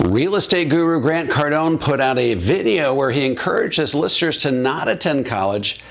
Real estate guru Grant Cardone put out a video where he encouraged his listeners to not attend college,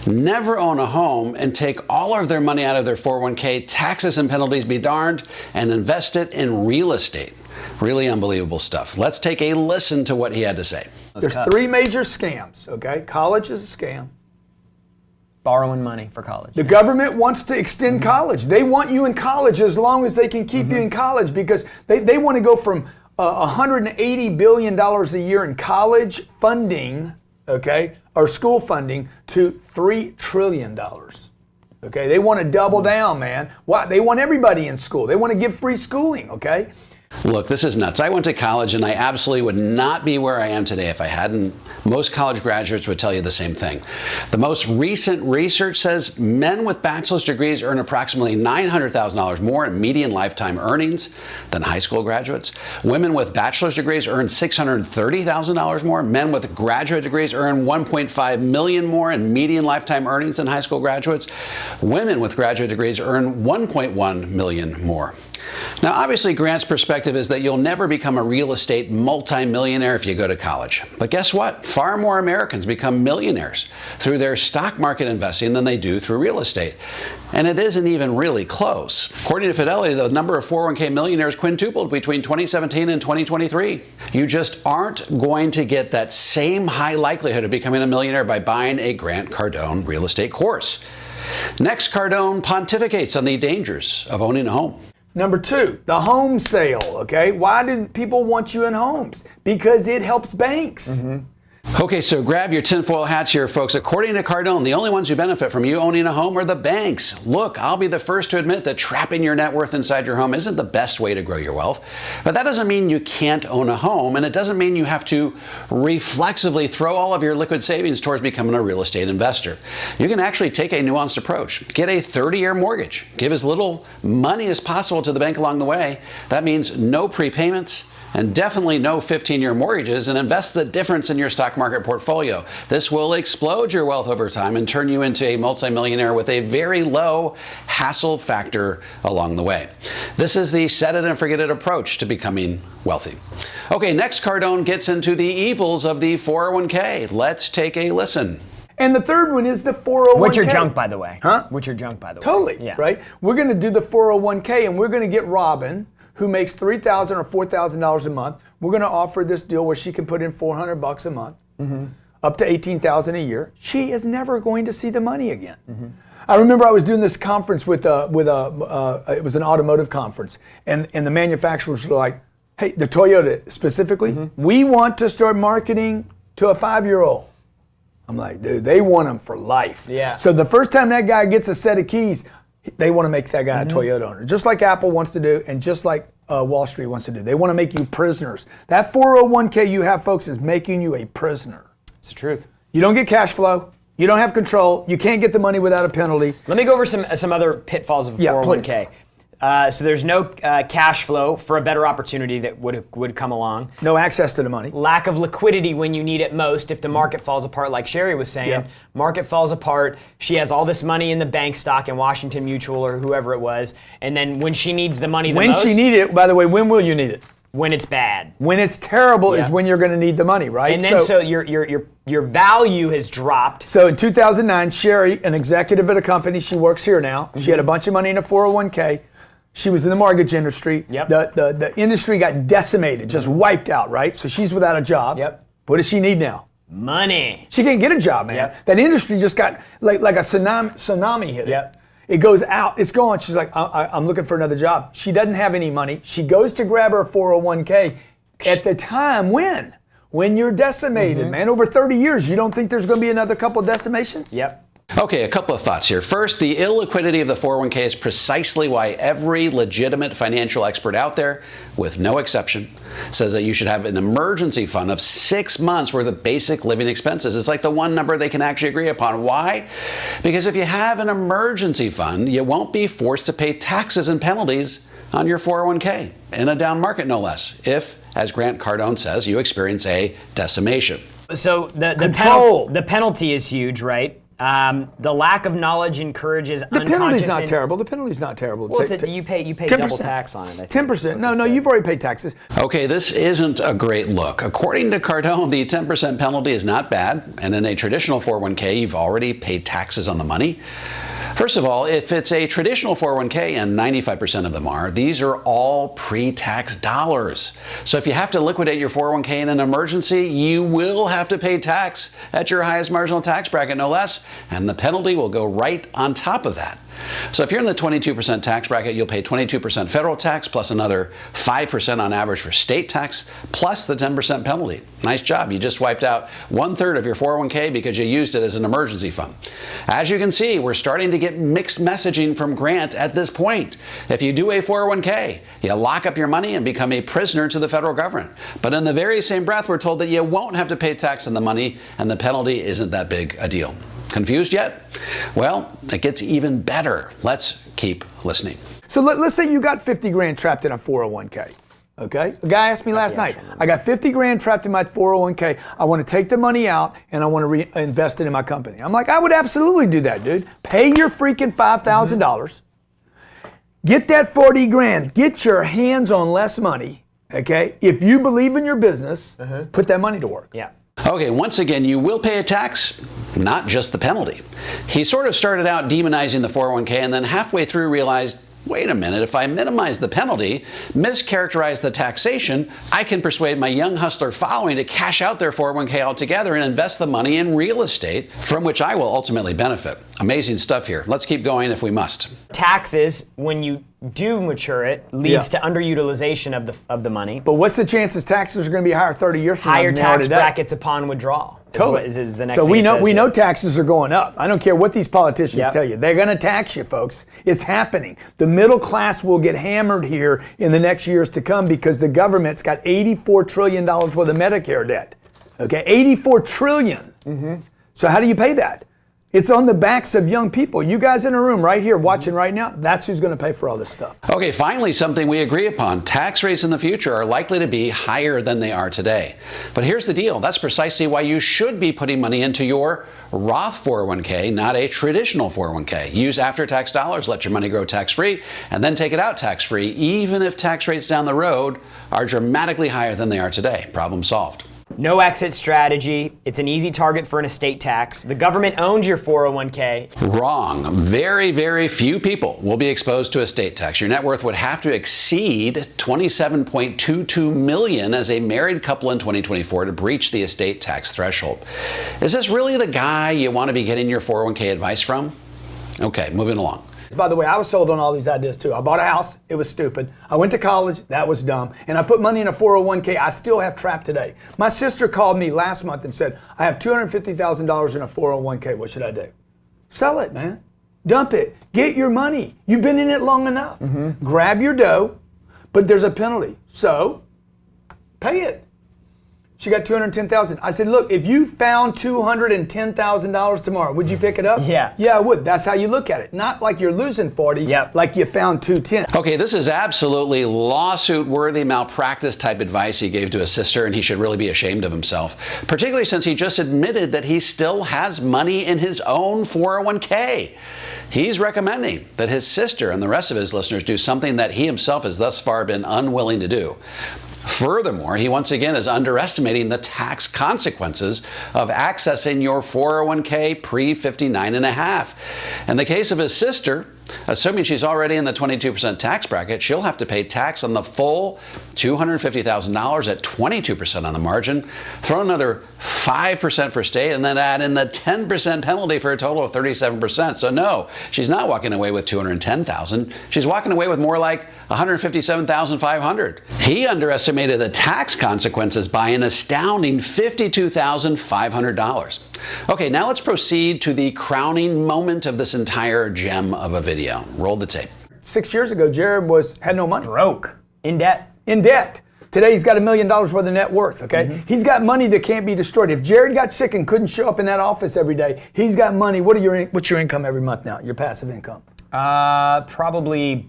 never own a home, and take all of their money out of their 401k, taxes and penalties be darned, and invest it in real estate. Really unbelievable stuff. Let's take a listen to what he had to say. There's three major scams, okay? College is a scam. Borrowing money for college. The government wants to extend college. They want you in college as long as they can keep you in college, because they want to go from $180 billion a year in college funding, okay, or school funding, to $3 trillion. Okay, they want to double down, man. Why? They want everybody in school. They want to give free schooling, okay? Look, this is nuts. I went to college and I absolutely would not be where I am today if I hadn't. Most college graduates would tell you the same thing. The most recent research says men with bachelor's degrees earn approximately $900,000 more in median lifetime earnings than high school graduates. Women with bachelor's degrees earn $630,000 more. Men with graduate degrees earn $1.5 million more in median lifetime earnings than high school graduates. Women with graduate degrees earn $1.1 million more. Now, obviously, Grant's perspective is that you'll never become a real estate multimillionaire if you go to college. But guess what? Far more Americans become millionaires through their stock market investing than they do through real estate. And it isn't even really close. According to Fidelity, the number of 401k millionaires quintupled between 2017 and 2023. You just aren't going to get that same high likelihood of becoming a millionaire by buying a Grant Cardone real estate course. Next, Cardone pontificates on the dangers of owning a home. Number two, the home sale, okay? Why do people want you in homes? Because it helps banks. Okay, so grab your tinfoil hats here, folks. According to Cardone, the only ones who benefit from you owning a home are the banks. Look, I'll be the first to admit that trapping your net worth inside your home isn't the best way to grow your wealth. But that doesn't mean you can't own a home, and it doesn't mean you have to reflexively throw all of your liquid savings towards becoming a real estate investor. You can actually take a nuanced approach. Get a 30-year mortgage. Give as little money as possible to the bank along the way. That means no prepayments, and definitely no 15-year mortgages, and invest the difference in your stock market portfolio. This will explode your wealth over time and turn you into a multimillionaire with a very low hassle factor along the way. This is the set it and forget it approach to becoming wealthy. Okay, next, Cardone gets into the evils of the 401k. Let's take a listen. And the third one is the 401k. Which are junk, by the way. Huh? Which are junk, by the way. Totally, Yeah. right? We're going to do the 401k, and we're going to get Robin, who makes $3,000 or $4,000 a month. We're going to offer this deal where she can put in $400 a month, up to $18,000 a year. She is never going to see the money again. I remember I was doing this conference it was an automotive conference, and the manufacturers were like, hey, the Toyota specifically, we want to start marketing to a 5-year-old. I'm like, dude, they want them for life. Yeah. So the first time that guy gets a set of keys, they want to make that guy a Toyota owner, just like Apple wants to do, and just like Wall Street wants to do. They want to make you prisoners. That 401k you have, folks, is making you a prisoner. It's the truth. You don't get cash flow. You don't have control. You can't get the money without a penalty. Let me go over some other pitfalls of 401k. So there's no cash flow for a better opportunity that would come along. No access to the money. Lack of liquidity when you need it most. If the market falls apart, like Sherry was saying, market falls apart. She has all this money in the bank stock in Washington Mutual or whoever it was, and then when she needs the money the most. When she needs it, by the way, when will you need it? When it's bad. When it's terrible is when you're going to need the money, right? And then so your value has dropped. So in 2009, Sherry, an executive at a company, she works here now. She had a bunch of money in a 401k. She was in the mortgage industry. Yep. The industry got decimated, just wiped out, right? So she's without a job. Yep. What does she need now? Money. She can't get a job, man. Yep. That industry just got like a tsunami hit it. Yep. It goes out, it's gone. She's like, I'm looking for another job. She doesn't have any money. She goes to grab her 401k at the time when you're decimated, man. Over 30 years, you don't think there's going to be another couple of decimations? Yep. Okay, a couple of thoughts here. First, the illiquidity of the 401k is precisely why every legitimate financial expert out there, with no exception, says that you should have an emergency fund of 6 months worth of basic living expenses. It's like the one number they can actually agree upon. Why? Because if you have an emergency fund, you won't be forced to pay taxes and penalties on your 401k, in a down market no less, if, as Grant Cardone says, you experience a decimation. So the penalty is huge, right? The lack of knowledge encourages The unconscious. penalty's not terrible. The penalty's not terrible. Well, you pay 10%. double tax on it. I think. 10%. No, you've already paid taxes. Okay, this isn't a great look. According to Cardone, the 10% penalty is not bad, and in a traditional 401k, you've already paid taxes on the money. First of all, if it's a traditional 401k, and 95% of them are, these are all pre-tax dollars. So if you have to liquidate your 401k in an emergency, you will have to pay tax at your highest marginal tax bracket, no less, and the penalty will go right on top of that. So if you're in the 22% tax bracket, you'll pay 22% federal tax plus another 5% on average for state tax plus the 10% penalty. Nice job. You just wiped out 1/3 of your 401k because you used it as an emergency fund. As you can see, we're starting to get mixed messaging from Grant at this point. If you do a 401k, you lock up your money and become a prisoner to the federal government. But in the very same breath, we're told that you won't have to pay tax on the money and the penalty isn't that big a deal. Confused yet? Well, it gets even better. Let's keep listening. So let's say you got 50 grand trapped in a 401k. Okay? A guy asked me last night, I got 50 grand trapped in my 401k. I want to take the money out and I want to reinvest it in my company. I'm like, I would absolutely do that, dude. Pay your freaking $5,000. Get that 40 grand. Get your hands on less money. Okay? If you believe in your business, put that money to work. Yeah. Okay, once again, you will pay a tax, not just the penalty. He sort of started out demonizing the 401k and then halfway through realized, wait a minute, if I minimize the penalty, mischaracterize the taxation, I can persuade my young hustler following to cash out their 401k altogether and invest the money in real estate, from which I will ultimately benefit. Amazing stuff here. Let's keep going if we must. Taxes, when you do mature it, leads to underutilization of the money. But what's the chances taxes are going to be higher 30 years from now? Higher tax brackets upon withdrawal. Totally. Is the next so thing we know here. taxes are going up. I don't care what these politicians tell you. They're going to tax you, folks. It's happening. The middle class will get hammered here in the next years to come because the government's got $84 trillion worth of Medicare debt. Okay, $84 trillion. So how do you pay that? It's on the backs of young people. You guys in a room right here watching right now, that's who's going to pay for all this stuff. Okay, finally, something we agree upon. Tax rates in the future are likely to be higher than they are today. But here's the deal. That's precisely why you should be putting money into your Roth 401k, not a traditional 401k. Use after-tax dollars, let your money grow tax-free, and then take it out tax-free, even if tax rates down the road are dramatically higher than they are today. Problem solved. No exit strategy. It's an easy target for an estate tax. The government owns your 401k. Wrong. Very, very few people will be exposed to estate tax. Your net worth would have to exceed $27.22 million as a married couple in 2024 to breach the estate tax threshold. Is this really the guy you want to be getting your 401k advice from? Okay, moving along. By the way, I was sold on all these ideas too. I bought a house. It was stupid. I went to college. That was dumb. And I put money in a 401k. I still have trapped today. My sister called me last month and said, I have $250,000 in a 401k. What should I do? Sell it, man. Dump it. Get your money. You've been in it long enough. Grab your dough, but there's a penalty. So pay it. She got $210,000. I said, look, if you found $210,000 tomorrow, would you pick it up? Yeah. Yeah, I would. That's how you look at it. Not like you're losing 40, like you found 210. Okay, this is absolutely lawsuit-worthy malpractice type advice he gave to his sister, and he should really be ashamed of himself, particularly since he just admitted that he still has money in his own 401k. He's recommending that his sister and the rest of his listeners do something that he himself has thus far been unwilling to do. Furthermore, he once again is underestimating the tax consequences of accessing your 401k pre-59 and a half. In the case of his sister, assuming she's already in the 22% tax bracket, she'll have to pay tax on the full $250,000 at 22% on the margin, throw another 5% for state, and then add in the 10% penalty for a total of 37%. So no, she's not walking away with $210,000. She's walking away with more like $157,500. He underestimated the tax consequences by an astounding $52,500. Okay, now let's proceed to the crowning moment of this entire gem of a video. Roll the tape. 6 years ago, Jared had no money. Broke. In debt. In debt. Today he's got $1 million worth of net worth, okay? He's got money that can't be destroyed. If Jared got sick and couldn't show up in that office every day, he's got money. What's your income every month now, your passive income? Probably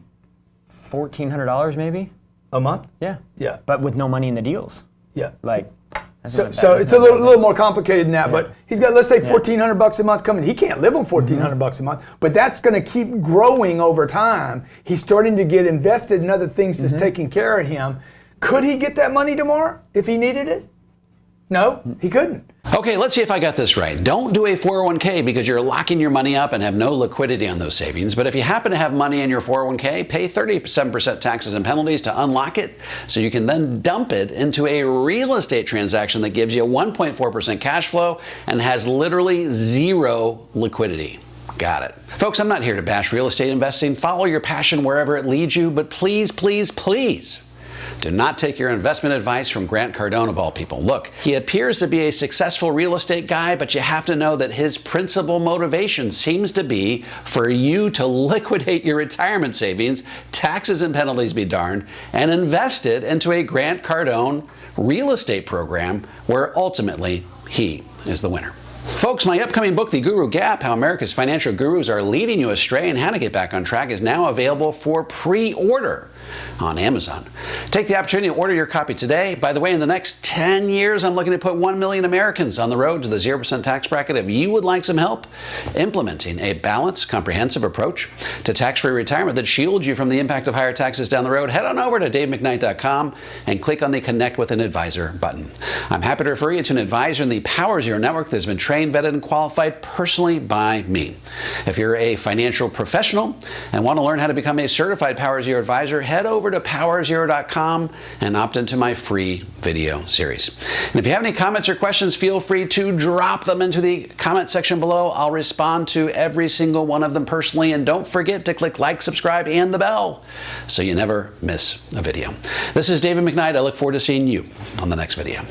$1,400 maybe. A month? Yeah. Yeah. But with no money in the deals. Yeah. Like, So it's a little more complicated than that, but he's got, let's say, $1,400 a month coming. He can't live on $1,400 a month, but that's going to keep growing over time. He's starting to get invested in other things that's taking care of him. Could he get that money tomorrow if he needed it? No, he couldn't. Okay, let's see if I got this right. Don't do a 401k because you're locking your money up and have no liquidity on those savings. But if you happen to have money in your 401k, pay 37% taxes and penalties to unlock it so you can then dump it into a real estate transaction that gives you 1.4% cash flow and has literally zero liquidity. Got it. Folks, I'm not here to bash real estate investing. Follow your passion wherever it leads you, but please, please, please, do not take your investment advice from Grant Cardone of all people. Look, he appears to be a successful real estate guy, but you have to know that his principal motivation seems to be for you to liquidate your retirement savings, taxes and penalties be darned, and invest it into a Grant Cardone real estate program where ultimately he is the winner. Folks, my upcoming book, The Guru Gap, How America's Financial Gurus Are Leading You Astray and How to Get Back on Track, is now available for pre-order on Amazon. Take the opportunity to order your copy today. By the way, in the next 10 years, I'm looking to put 1 million Americans on the road to the 0% tax bracket. If you would like some help implementing a balanced, comprehensive approach to tax-free retirement that shields you from the impact of higher taxes down the road, head on over to davemcknight.com and click on the Connect with an Advisor button. I'm happy to refer you to an advisor in the Power Zero network that has been trained, vetted, and qualified personally by me. If you're a financial professional and want to learn how to become a certified Power Zero advisor, head over to powerzero.com and opt into my free video series. And if you have any comments or questions, feel free to drop them into the comment section below. I'll respond to every single one of them personally. And don't forget to click like, subscribe, and the bell so you never miss a video. This is David McKnight. I look forward to seeing you on the next video.